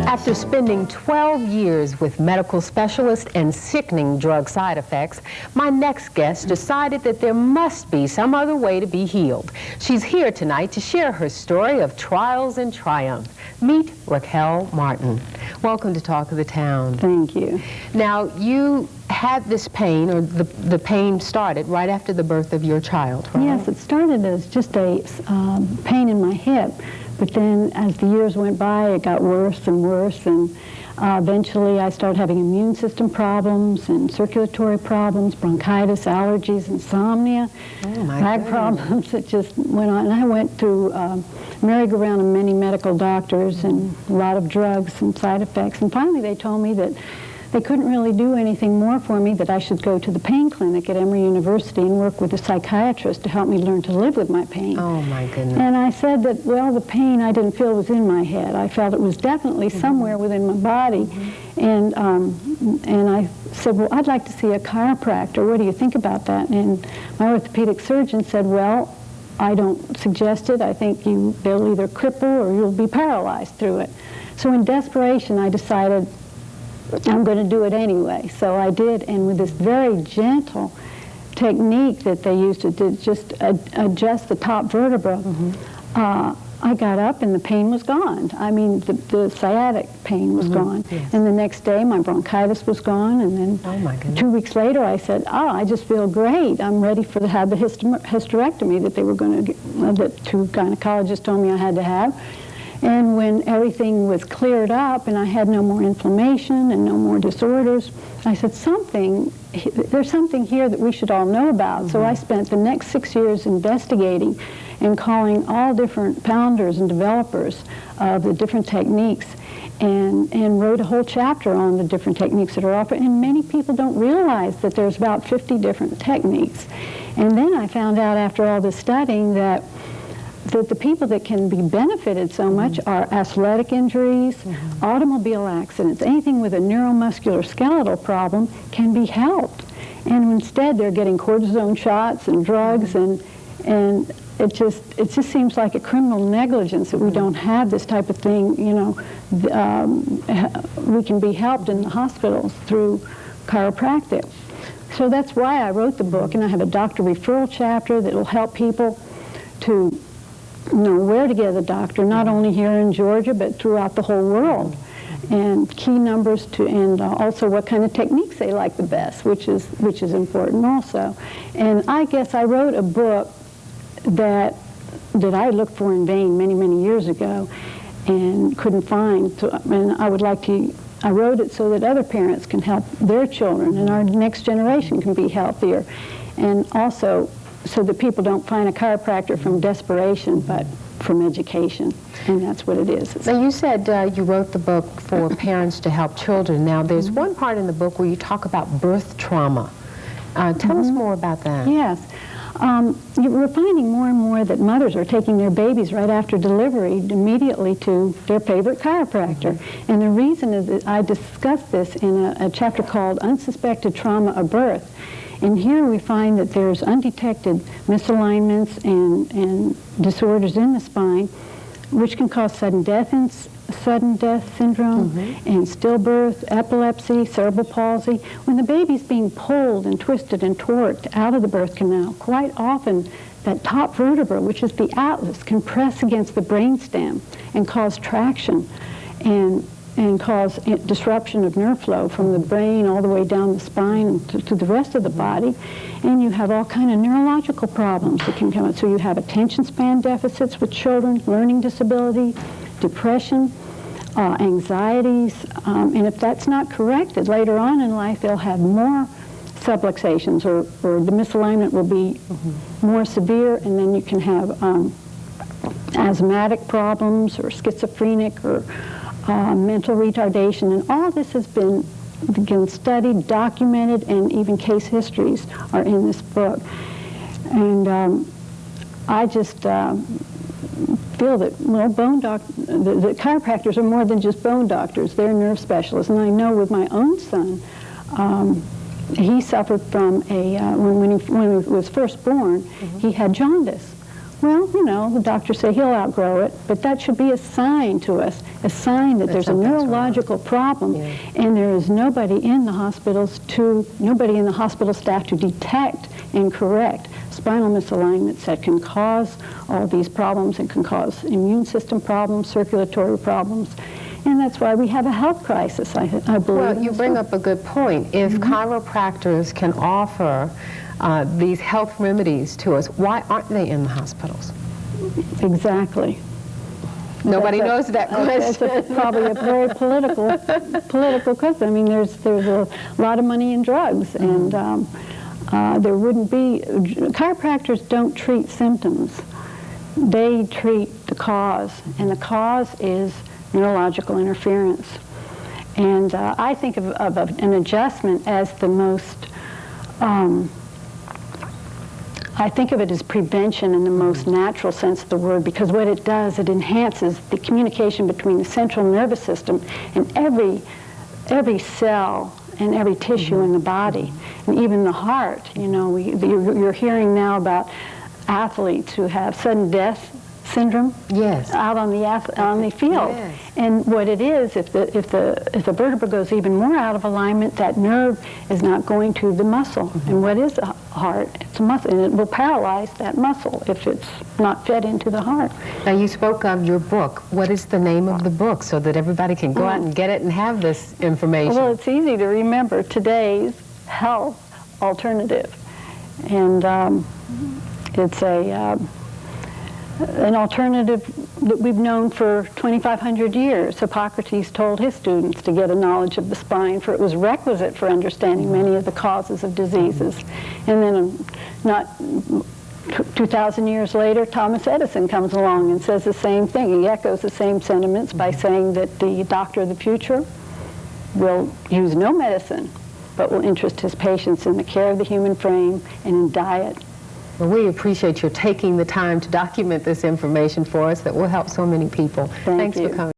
After spending 12 years with medical specialists and sickening drug side effects, my next guest decided that there must be some other way to be healed. She's here tonight to share her story of trials and triumph. Meet Raquel Martin. Welcome to Talk of the Town. Thank you. Now, you had this pain, or the pain started right after the birth of your child, right? Yes, it started as just a pain in my hip. But then as the years went by, it got worse and worse, and eventually I started having immune system problems and circulatory problems, bronchitis, allergies, insomnia, back problems. It just went on. And I went through merry-go-round of many medical doctors and a lot of drugs and side effects. And finally they told me that they couldn't really do anything more for me, that I should go to the pain clinic at Emory University and work with a psychiatrist to help me learn to live with my pain. Oh, my goodness. And I said that, well, the pain I didn't feel was in my head. I felt it was definitely somewhere within my body. And I said, well, I'd like to see a chiropractor. What do you think about that? And my orthopedic surgeon said, well, I don't suggest it. I think they'll either cripple or you'll be paralyzed through it. So in desperation, I decided I'm going to do it anyway. So I did, and with this very gentle technique that they used to just adjust the top vertebra, I got up and the pain was gone. I mean, the sciatic pain was gone. Yes. And the next day, my bronchitis was gone, and then 2 weeks later, I said, I just feel great. I'm ready to have the hysterectomy that they were going to get, that two gynecologists told me I had to have. And when everything was cleared up and I had no more inflammation and no more disorders, I said, there's something here that we should all know about. So I spent the next 6 years investigating and calling all different founders and developers of the different techniques, and wrote a whole chapter on the different techniques that are offered. And many people don't realize that there's about 50 different techniques. And then I found out after all this studying that the people that can be benefited so much are athletic injuries, automobile accidents, anything with a neuromuscular skeletal problem can be helped. And instead they're getting cortisone shots and drugs, and it just seems like a criminal negligence that we don't have this type of thing. You know, we can be helped in the hospitals through chiropractic. So that's why I wrote the book, and I have a doctor referral chapter that will help people to know where to get a doctor, not only here in Georgia, but throughout the whole world, and key numbers and also what kind of techniques they like the best, which is important also. And I guess I wrote a book that I looked for in vain many years ago and couldn't find. And I wrote it so that other parents can help their children and our next generation can be healthier, and also so that people don't find a chiropractor from desperation, but from education, and that's what it is. Now, you said you wrote the book for parents to help children. Now, there's one part in the book where you talk about birth trauma. Tell us more about that. Yes. We're finding more and more that mothers are taking their babies right after delivery immediately to their favorite chiropractor. And the reason is that I discussed this in a chapter called Unsuspected Trauma of Birth. And here we find that there's undetected misalignments and disorders in the spine, which can cause sudden death syndrome, and stillbirth, epilepsy, cerebral palsy. When the baby's being pulled and twisted and torqued out of the birth canal, quite often that top vertebra, which is the atlas, can press against the brainstem and cause traction and cause disruption of nerve flow from the brain all the way down the spine to the rest of the body. And you have all kind of neurological problems that can come out. So you have attention span deficits with children, learning disability, depression, anxieties, and if that's not corrected, later on in life they'll have more subluxations, or the misalignment will be more severe, and then you can have asthmatic problems or schizophrenic or mental retardation, and all this has been studied, documented, and even case histories are in this book. And I just feel that, well, the chiropractors are more than just bone doctors. They're nerve specialists. And I know with my own son, he suffered from when he was first born, he had jaundice, Well, you know, the doctors say he'll outgrow it, but that should be a sign to us, a sign that there's a neurological problem, and there is nobody in the hospital staff to detect and correct spinal misalignments that can cause all these problems and can cause immune system problems, circulatory problems. And that's why we have a health crisis, I believe. Well, you bring up a good point. If chiropractors can offer these health remedies to us, why aren't they in the hospitals? Exactly. Nobody knows that question. That's probably a very political question. I mean, there's a lot of money in drugs, and there wouldn't be... Chiropractors don't treat symptoms. They treat the cause, and the cause is neurological interference. And I think of an adjustment as the most... I think of it as prevention in the most natural sense of the word, because what it does, it enhances the communication between the central nervous system and every cell and every tissue in the body, and even the heart. You know, you're hearing now about athletes who have sudden death syndrome out on the field. Yes. And what it is, if the vertebra goes even more out of alignment, that nerve is not going to the muscle. And what is the heart? It's a muscle, and it will paralyze that muscle if it's not fed into the heart. Now, you spoke of your book. What is the name of the book so that everybody can go out and get it and have this information? Well, it's easy to remember. Today's Health Alternative. And it's an alternative that we've known for 2,500 years. Hippocrates told his students to get a knowledge of the spine, for it was requisite for understanding many of the causes of diseases. And then not 2,000 years later, Thomas Edison comes along and says the same thing. He echoes the same sentiments by saying that the doctor of the future will use no medicine, but will interest his patients in the care of the human frame and in diet. Well, we appreciate your taking the time to document this information for us that will help so many people. Thanks for coming.